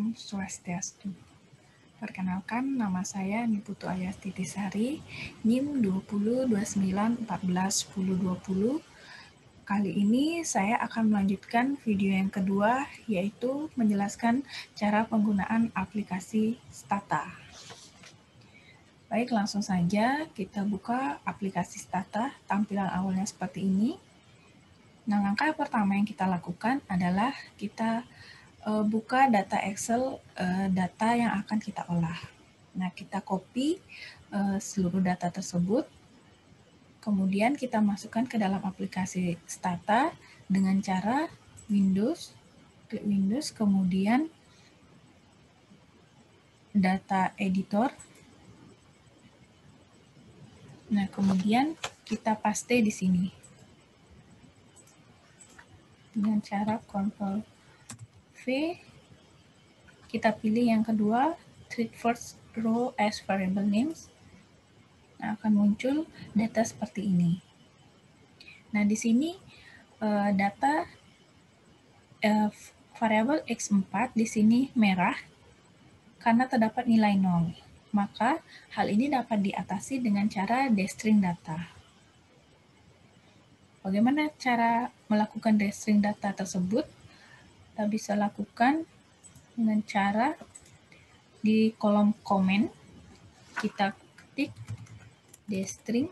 Om Swastiastu. Perkenalkan, nama saya Niputu Ayastitisari, NIM 2029141020. Kali ini saya akan melanjutkan video yang kedua, yaitu menjelaskan cara penggunaan aplikasi Stata. Baik, langsung saja kita buka aplikasi Stata. Tampilan awalnya seperti ini. Nah, langkah pertama yang kita lakukan adalah kita buka data Excel, data yang akan kita olah. Nah, kita copy seluruh data tersebut, kemudian kita masukkan ke dalam aplikasi Stata dengan cara Windows, klik Windows, kemudian data editor. Nah, kemudian kita paste di sini dengan cara Ctrl V. Kita pilih yang kedua, treat first row as variable names. Nah, akan muncul data seperti ini. Nah, di sini data variabel X4 di sini merah karena terdapat nilai 0. Maka hal ini dapat diatasi dengan cara destring data. Bagaimana cara melakukan destring data tersebut? Kita bisa lakukan dengan cara di kolom komen kita ketik destring,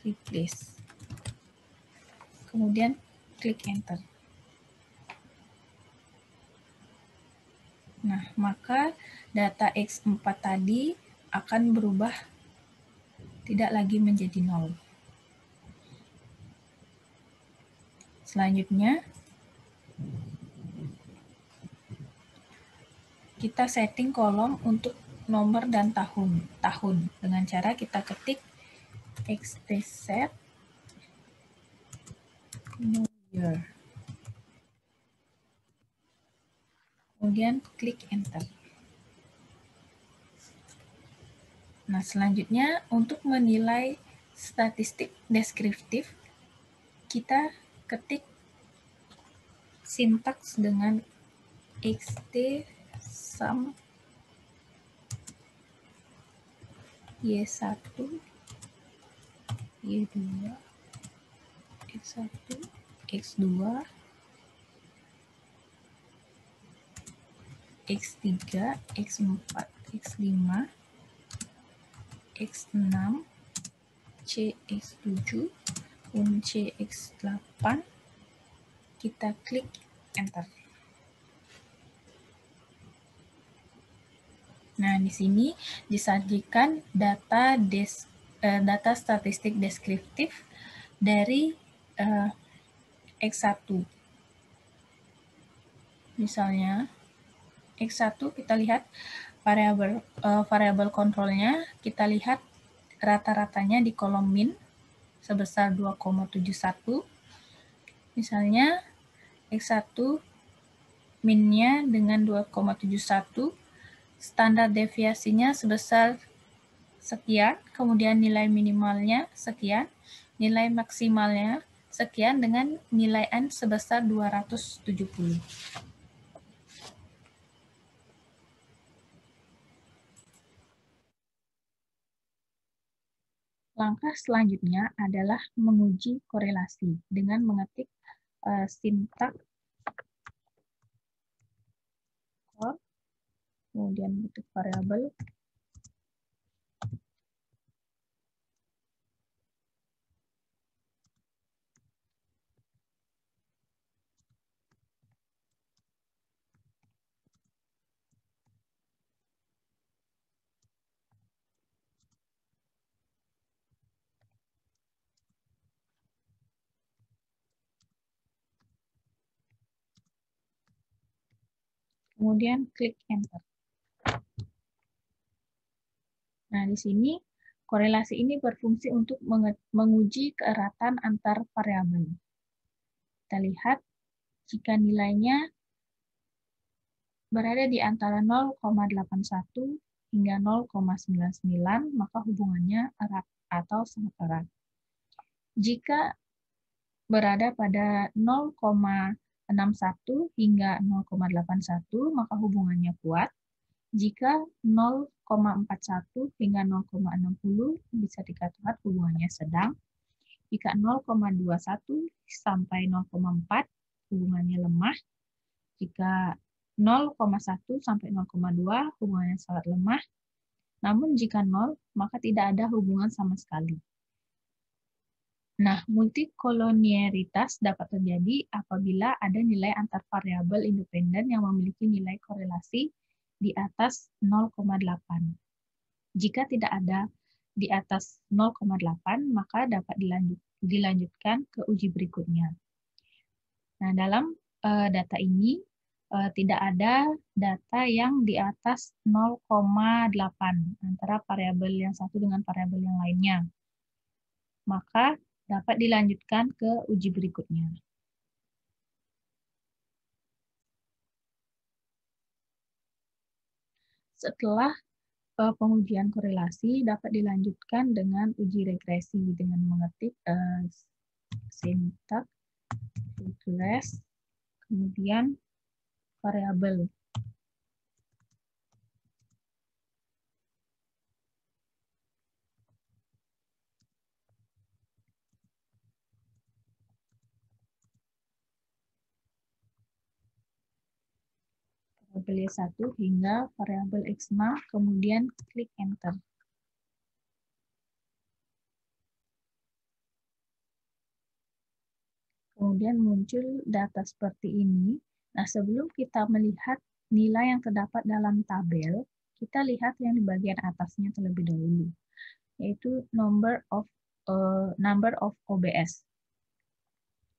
replace. Kemudian klik enter. Nah, maka data X4 tadi akan berubah tidak lagi menjadi 0. Selanjutnya, kita setting kolom untuk nomor dan tahun dengan cara kita ketik xtset new year. Kemudian klik enter. Nah, selanjutnya untuk menilai statistik deskriptif, kita ketik sintaks dengan xtsum y1, y2, x1, x2, x3, x4, x5, x6, cx7, cx8, kita klik enter. Nah, di sini disajikan data statistik deskriptif dari X1. Misalnya X1 kita lihat variabel kontrolnya, kita lihat rata-ratanya di kolom min sebesar 2,71. Misalnya X1 minnya dengan 2,71, standar deviasinya sebesar sekian, kemudian nilai minimalnya sekian, nilai maksimalnya sekian dengan nilai N sebesar 270. Langkah selanjutnya adalah menguji korelasi dengan mengetik sintaks core, kemudian mengetik variabel, kemudian klik enter. Nah, di sini korelasi ini berfungsi untuk menguji keeratan antar variabel. Kita lihat jika nilainya berada di antara 0,81 hingga 0,99, maka hubungannya erat atau sangat erat. Jika berada pada 0,61 hingga 0,81, maka hubungannya kuat. Jika 0,41 hingga 0,60 bisa dikatakan hubungannya sedang. Jika 0,21 sampai 0,4 hubungannya lemah. Jika 0,1 sampai 0,2 hubungannya sangat lemah. Namun jika 0, maka tidak ada hubungan sama sekali. Nah, multikolonialitas dapat terjadi apabila ada nilai antar variabel independen yang memiliki nilai korelasi di atas 0,8. Jika tidak ada di atas 0,8, maka dapat dilanjutkan ke uji berikutnya. Nah, dalam data ini tidak ada data yang di atas 0,8 antara variabel yang satu dengan variabel yang lainnya. Maka dapat dilanjutkan ke uji berikutnya. Setelah pengujian korelasi dapat dilanjutkan dengan uji regresi dengan mengetik sintak regress, kemudian variabel. Variabel Y1 hingga variabel X0, kemudian klik Enter. Kemudian muncul data seperti ini. Nah, sebelum kita melihat nilai yang terdapat dalam tabel, kita lihat yang di bagian atasnya terlebih dahulu, yaitu number of OBS.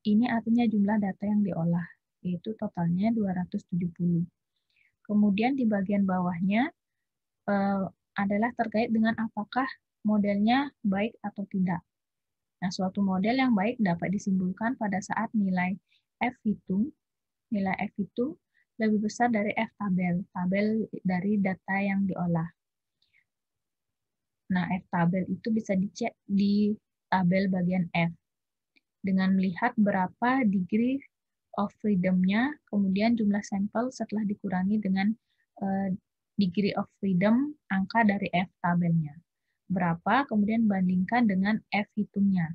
Ini artinya jumlah data yang diolah, yaitu totalnya 270. Kemudian di bagian bawahnya adalah terkait dengan apakah modelnya baik atau tidak. Nah, suatu model yang baik dapat disimpulkan pada saat nilai F hitung lebih besar dari F tabel dari data yang diolah. Nah, F tabel itu bisa dicek di tabel bagian F dengan melihat berapa degree of freedom-nya, kemudian jumlah sampel setelah dikurangi dengan degree of freedom angka dari F tabelnya. Berapa, kemudian bandingkan dengan F hitungnya.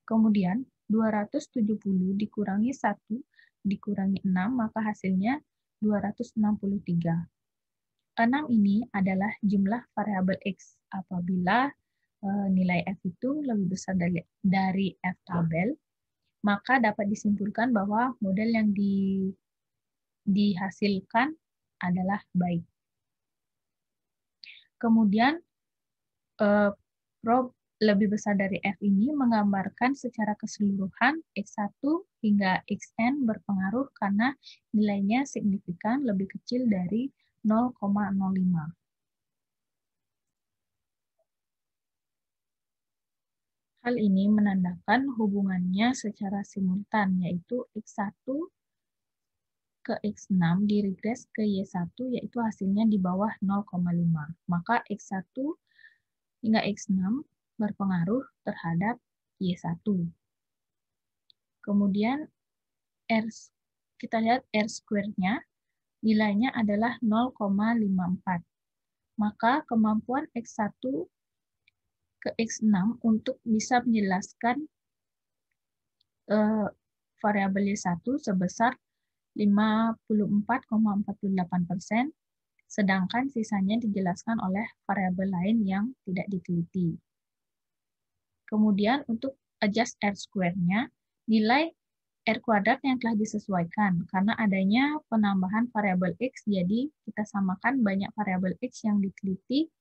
Kemudian 270 dikurangi 1 dikurangi 6, maka hasilnya 263. 6 ini adalah jumlah variabel X apabila nilai F itu lebih besar dari F tabel, maka dapat disimpulkan bahwa model yang dihasilkan adalah baik. Kemudian prob lebih besar dari F ini menggambarkan secara keseluruhan X1 hingga Xn berpengaruh karena nilainya signifikan lebih kecil dari 0,05. Hal ini menandakan hubungannya secara simultan, yaitu X1 ke X6 diregres ke Y1, yaitu hasilnya di bawah 0,5. Maka X1 hingga X6 berpengaruh terhadap Y1. Kemudian kita lihat R square-nya, nilainya adalah 0,54. Maka kemampuan X1 ke X6 untuk bisa menjelaskan variabel Y1 sebesar 54,48%, sedangkan sisanya dijelaskan oleh variabel lain yang tidak diteliti. Kemudian untuk adjust R square-nya, nilai R kuadrat yang telah disesuaikan. Karena adanya penambahan variabel X, jadi kita samakan banyak variabel X yang diteliti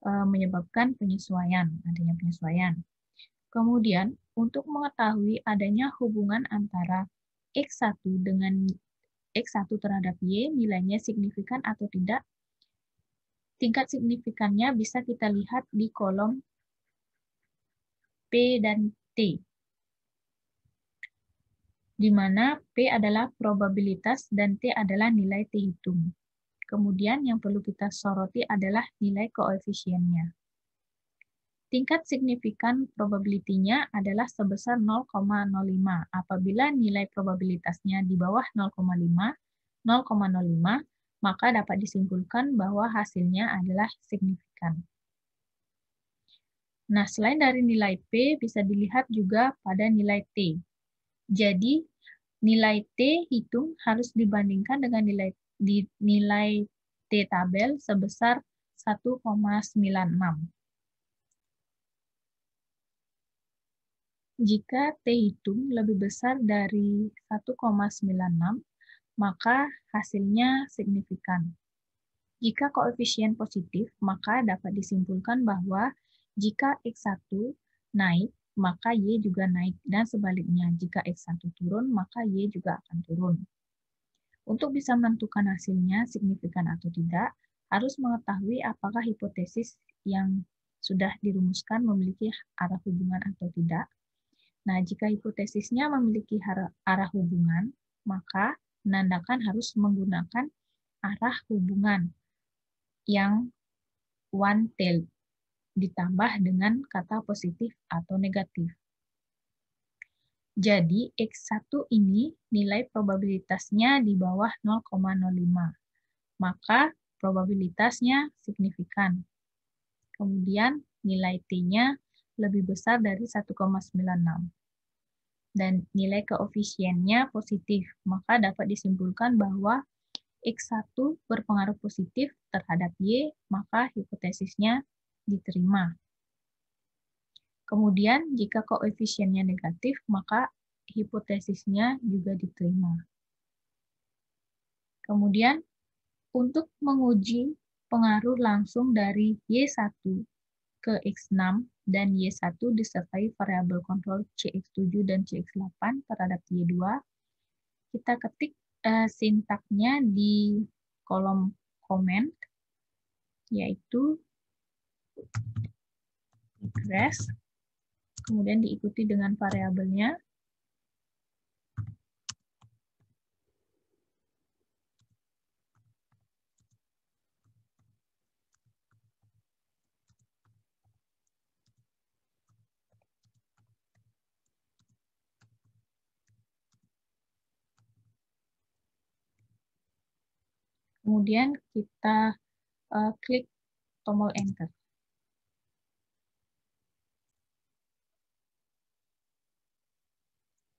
menyebabkan adanya penyesuaian. Kemudian, untuk mengetahui adanya hubungan antara X1 dengan X1 terhadap Y, nilainya signifikan atau tidak, tingkat signifikannya bisa kita lihat di kolom P dan T, di mana P adalah probabilitas dan T adalah nilai T hitung. Kemudian yang perlu kita soroti adalah nilai koefisiennya. T Tingkat signifikan probability-nya adalah sebesar 0,05. Apabila nilai probabilitasnya di bawah 0,05, maka dapat disimpulkan bahwa hasilnya adalah signifikan. Nah, selain dari nilai P, bisa dilihat juga pada nilai T. Jadi, nilai T hitung harus dibandingkan dengan nilai T tabel sebesar 1,96. Jika T hitung lebih besar dari 1,96, maka hasilnya signifikan. Jika koefisien positif, maka dapat disimpulkan bahwa jika X1 naik, maka Y juga naik, dan sebaliknya, jika X1 turun, maka Y juga akan turun. Untuk bisa menentukan hasilnya signifikan atau tidak, harus mengetahui apakah hipotesis yang sudah dirumuskan memiliki arah hubungan atau tidak. Nah, jika hipotesisnya memiliki arah hubungan, maka menandakan harus menggunakan arah hubungan yang one-tailed, ditambah dengan kata positif atau negatif. Jadi, X1 ini nilai probabilitasnya di bawah 0,05. Maka probabilitasnya signifikan. Kemudian nilai T-nya lebih besar dari 1,96. Dan nilai koefisiennya positif, maka dapat disimpulkan bahwa X1 berpengaruh positif terhadap Y, maka hipotesisnya diterima. Kemudian, jika koefisiennya negatif, maka hipotesisnya juga diterima. Kemudian, untuk menguji pengaruh langsung dari Y1 ke X6 dan Y1 disertai variabel kontrol CX7 dan CX8 terhadap Y2, kita ketik sintaknya di kolom komen, yaitu regress, kemudian diikuti dengan variabelnya. Kemudian kita klik tombol enter.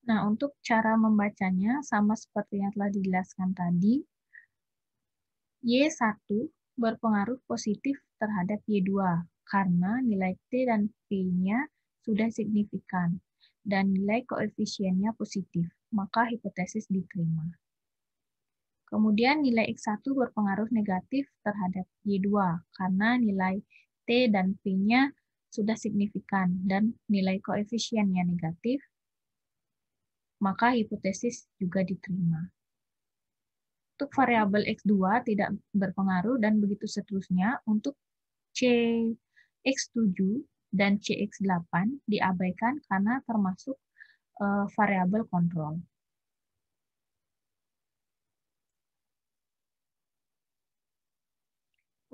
Nah, untuk cara membacanya sama seperti yang telah dijelaskan tadi, Y1 berpengaruh positif terhadap Y2 karena nilai T dan P-nya sudah signifikan dan nilai koefisiennya positif, maka hipotesis diterima. Kemudian nilai X1 berpengaruh negatif terhadap Y2 karena nilai T dan P-nya sudah signifikan dan nilai koefisiennya negatif, maka hipotesis juga diterima. Untuk variabel X2 tidak berpengaruh dan begitu seterusnya. Untuk CX7 dan CX8 diabaikan karena termasuk variabel kontrol.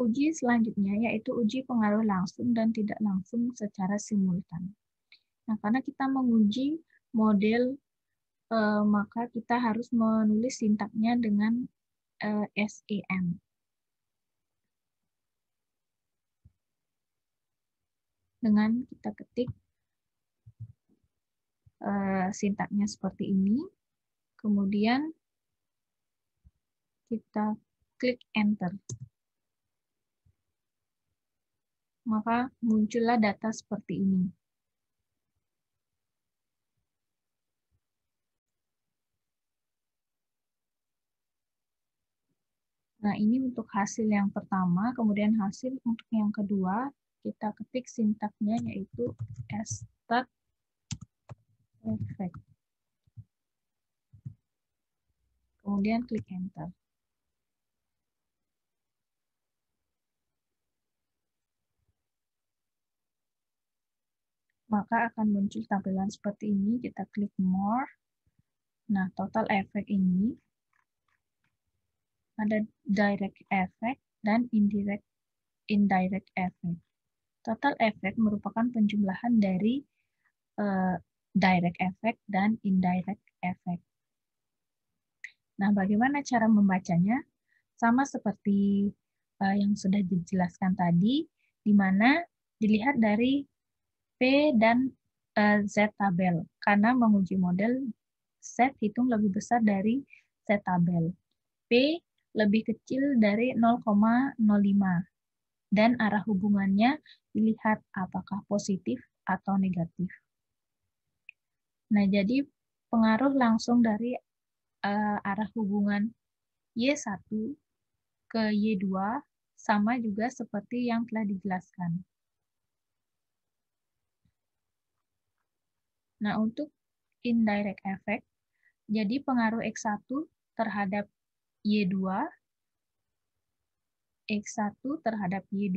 Uji selanjutnya yaitu uji pengaruh langsung dan tidak langsung secara simultan. Nah, karena kita menguji model, maka kita harus menulis sintaknya dengan SEM. Dengan kita ketik sintaknya seperti ini, kemudian kita klik enter. Maka muncullah data seperti ini. Nah, ini untuk hasil yang pertama, kemudian hasil untuk yang kedua, kita ketik sintaknya yaitu start effect. Kemudian klik enter. Maka akan muncul tampilan seperti ini, kita klik more. Nah, total effect ini ada direct effect dan indirect effect. Total effect merupakan penjumlahan dari direct effect dan indirect effect. Nah, bagaimana cara membacanya? Sama seperti yang sudah dijelaskan tadi, di mana dilihat dari P dan Z tabel. Karena menguji model, Z hitung lebih besar dari Z tabel. P lebih kecil dari 0,05. Dan arah hubungannya dilihat apakah positif atau negatif. Nah, jadi pengaruh langsung dari arah hubungan Y1 ke Y2 sama juga seperti yang telah dijelaskan. Nah, untuk indirect effect, jadi pengaruh X1 terhadap Y2, X1 terhadap Y2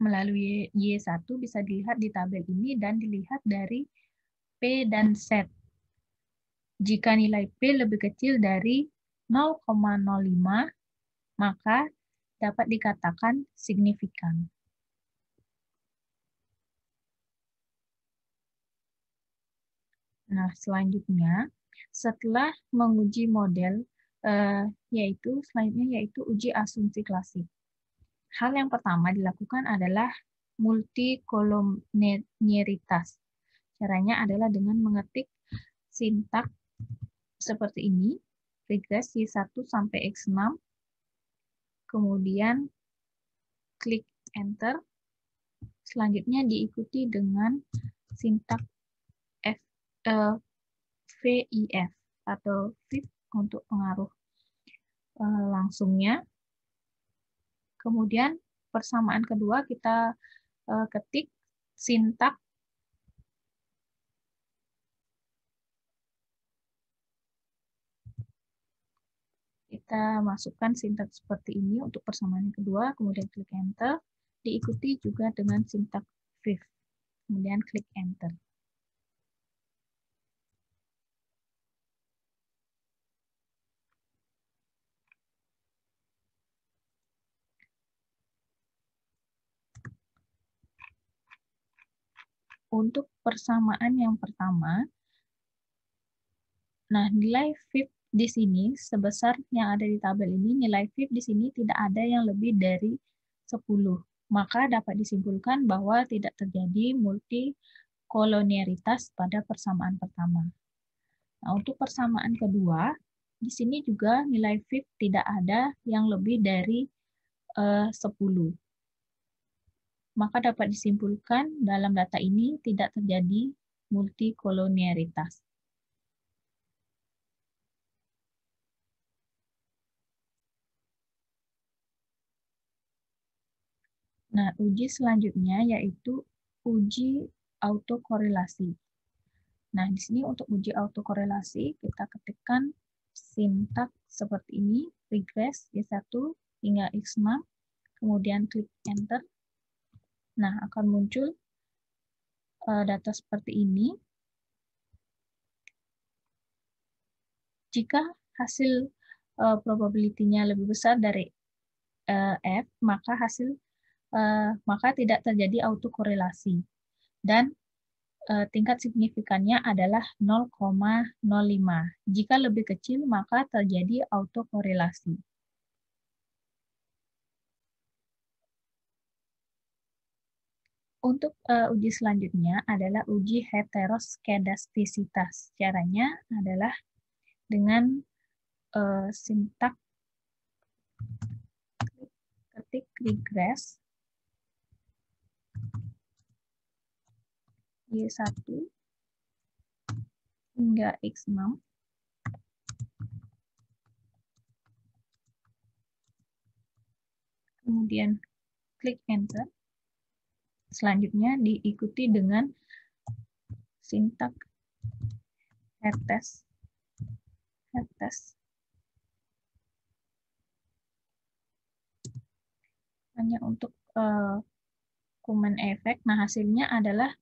melalui Y1 bisa dilihat di tabel ini dan dilihat dari P dan Z. Jika nilai P lebih kecil dari 0,05, maka dapat dikatakan signifikan. Nah, selanjutnya, setelah menguji model, selanjutnya yaitu uji asumsi klasik. Hal yang pertama dilakukan adalah multikolomniaritas. Caranya adalah dengan mengetik sintak seperti ini, regress Y1 sampai X6, kemudian klik enter, selanjutnya diikuti dengan sintak VIF atau VIF untuk pengaruh langsungnya. Kemudian persamaan kedua kita ketik sintak kita masukkan sintak seperti ini untuk persamaan kedua, kemudian klik enter, diikuti juga dengan sintak VIF, kemudian klik enter. Untuk persamaan yang pertama, nah nilai VIF di sini sebesar yang ada di tabel ini, nilai VIF di sini tidak ada yang lebih dari 10. Maka dapat disimpulkan bahwa tidak terjadi multikolonialitas pada persamaan pertama. Nah, untuk persamaan kedua, di sini juga nilai VIF tidak ada yang lebih dari 10. Maka dapat disimpulkan dalam data ini tidak terjadi multikolonialitas. Nah, uji selanjutnya yaitu uji autokorelasi. Nah, di sini untuk uji autokorelasi kita ketikkan sintak seperti ini, regress Y1 hingga X6, kemudian klik enter. Nah, akan muncul data seperti ini. Jika hasil probability-nya lebih besar dari F, maka tidak terjadi autokorelasi. Dan tingkat signifikannya adalah 0,05. Jika lebih kecil, maka terjadi autokorelasi. Untuk uji selanjutnya adalah uji heteroskedastisitas. Caranya adalah dengan sintak ketik regress Y1 hingga X6. Kemudian klik enter. Selanjutnya diikuti dengan sintak hetes. Hanya untuk Kuman efek, nah hasilnya adalah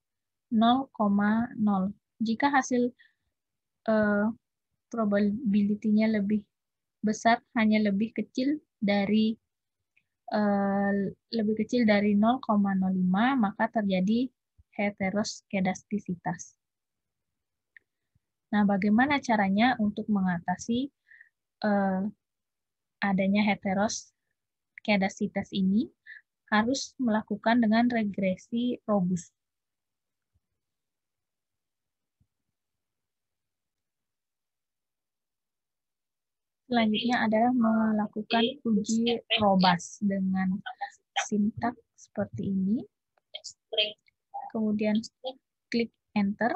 0,0. Jika hasil probability-nya lebih besar, hanya lebih kecil dari lebih kecil dari 0,05, maka terjadi heteroskedastisitas. Nah, bagaimana caranya untuk mengatasi adanya heteroskedastisitas ini? Harus melakukan dengan regresi robust. Selanjutnya adalah melakukan uji robust dengan sintaks seperti ini. Kemudian klik enter.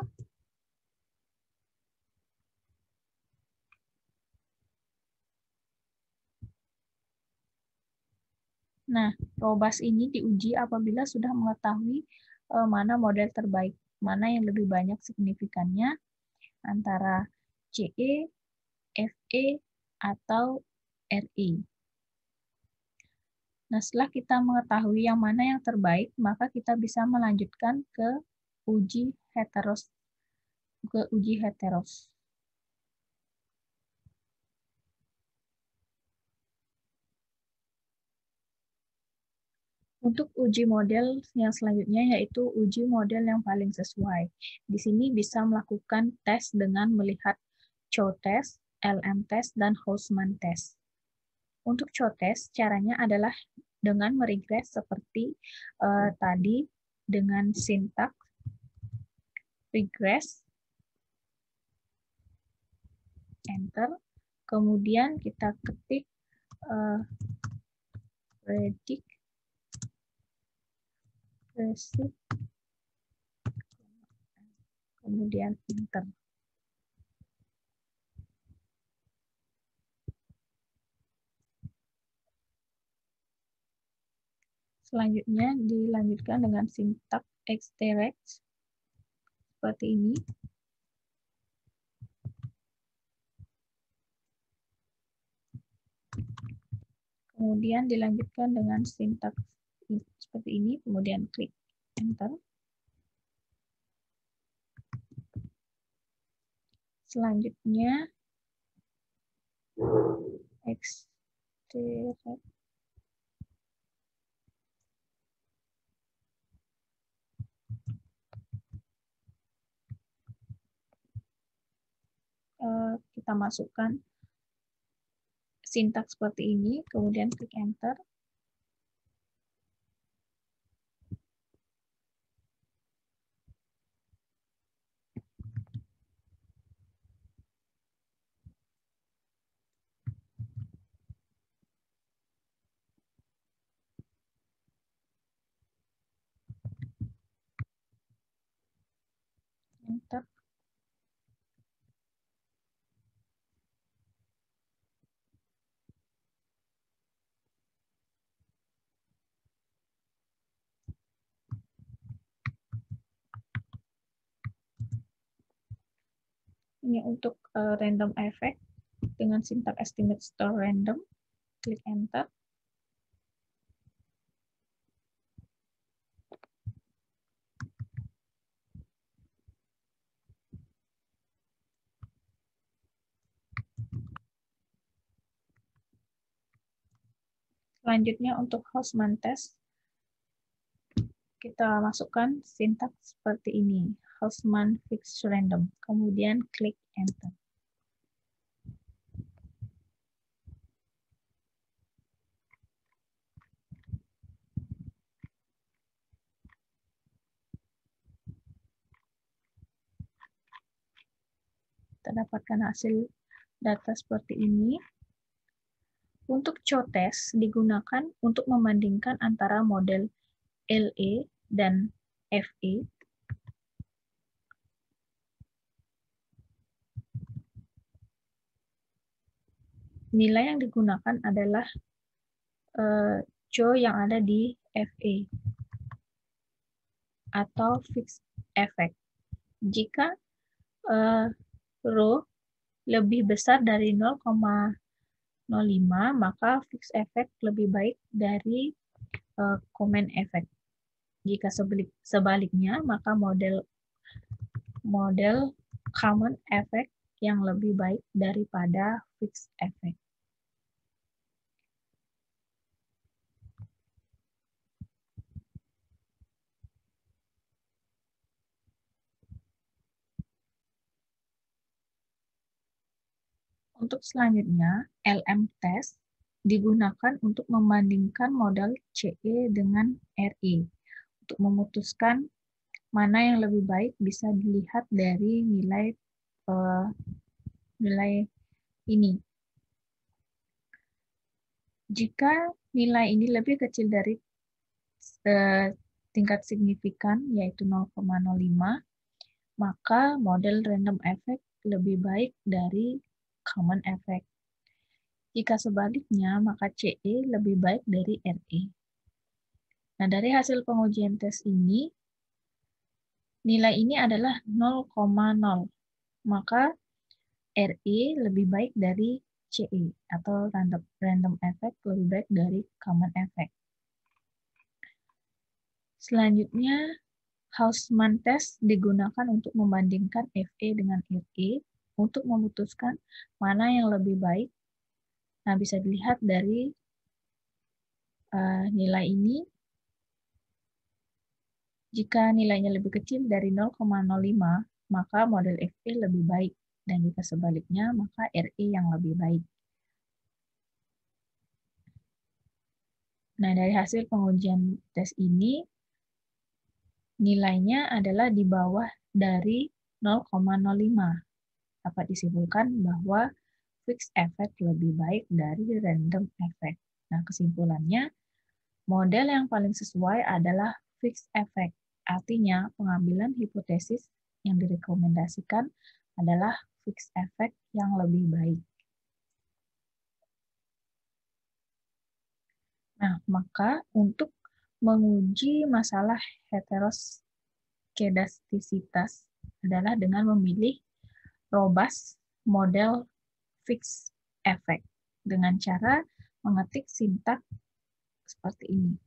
Nah, robust ini diuji apabila sudah mengetahui mana model terbaik, mana yang lebih banyak signifikannya antara CE, FE, atau RE. Nah, setelah kita mengetahui yang mana yang terbaik, maka kita bisa melanjutkan ke uji heteros. Untuk uji model yang selanjutnya yaitu uji model yang paling sesuai. Di sini bisa melakukan tes dengan melihat Chow test, LM test, dan Hausman test. Untuk Chow test, caranya adalah dengan meregres seperti tadi dengan sintaks regress, enter, kemudian kita ketik predict receipt, kemudian enter. Selanjutnya dilanjutkan dengan sintaks extract seperti ini. Kemudian dilanjutkan dengan sintaks seperti ini, kemudian klik enter. Selanjutnya extract kita masukkan sintaks seperti ini, kemudian klik enter. Enter. Ini untuk random effect dengan sintaks estimate store random, klik enter. Selanjutnya untuk Hausman test, kita masukkan sintaks seperti ini, Hausman fix random, kemudian klik enter. Kita dapatkan hasil data seperti ini. Untuk Chow test digunakan untuk membandingkan antara model LE dan FE. Nilai yang digunakan adalah Chow yang ada di FE atau fixed effect. Jika rho lebih besar dari 0,05, maka fixed effect lebih baik dari common effect. Jika sebaliknya, maka model common effect yang lebih baik daripada fixed effect. Untuk selanjutnya, LM test digunakan untuk membandingkan model CE dengan RE. Untuk memutuskan mana yang lebih baik bisa dilihat dari nilai ini. Jika nilai ini lebih kecil dari tingkat signifikan, yaitu 0,05, maka model random effect lebih baik dari common effect. Jika sebaliknya, maka CE lebih baik dari RE. Nah, dari hasil pengujian tes ini, nilai ini adalah 0,0, maka RE lebih baik dari CE, atau random effect lebih baik dari common effect. Selanjutnya, Hausman test digunakan untuk membandingkan FE dengan RE untuk memutuskan mana yang lebih baik. Nah, bisa dilihat dari nilai ini. Jika nilainya lebih kecil dari 0,05, maka model FE lebih baik. Dan jika sebaliknya, maka RE yang lebih baik. Nah, dari hasil pengujian tes ini, nilainya adalah di bawah dari 0,05. Dapat disimpulkan bahwa fixed effect lebih baik dari random effect. Nah, kesimpulannya, model yang paling sesuai adalah fixed effect. Artinya, pengambilan hipotesis yang direkomendasikan adalah fixed effect yang lebih baik. Nah, maka untuk menguji masalah heteroskedastisitas adalah dengan memilih robust model fixed effect dengan cara mengetik sintaks seperti ini.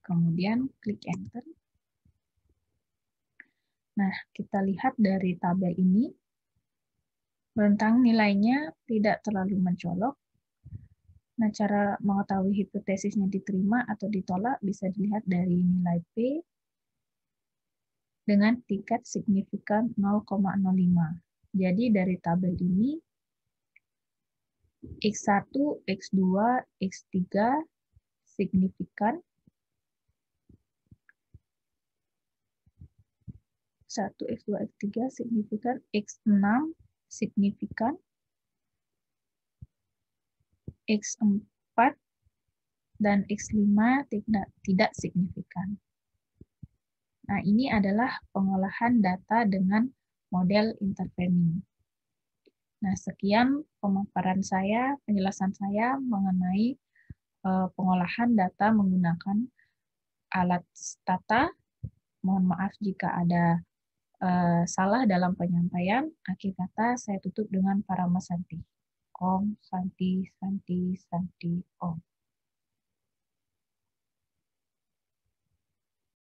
Kemudian klik enter. Nah, kita lihat dari tabel ini, rentang nilainya tidak terlalu mencolok. Nah, cara mengetahui hipotesisnya diterima atau ditolak bisa dilihat dari nilai P dengan tingkat signifikan 0,05. Jadi dari tabel ini, X1, X2, X3 signifikan, 1, X2, X3 signifikan, X6 signifikan, X4 dan X5 tidak signifikan. Nah, ini adalah pengolahan data dengan model interframing. Nah, sekian pemaparan saya, penjelasan saya mengenai pengolahan data menggunakan alat stata. Mohon maaf jika ada salah dalam penyampaian. Akhir kata, saya tutup dengan Paramasanti. Om Santi Santi Santi Om.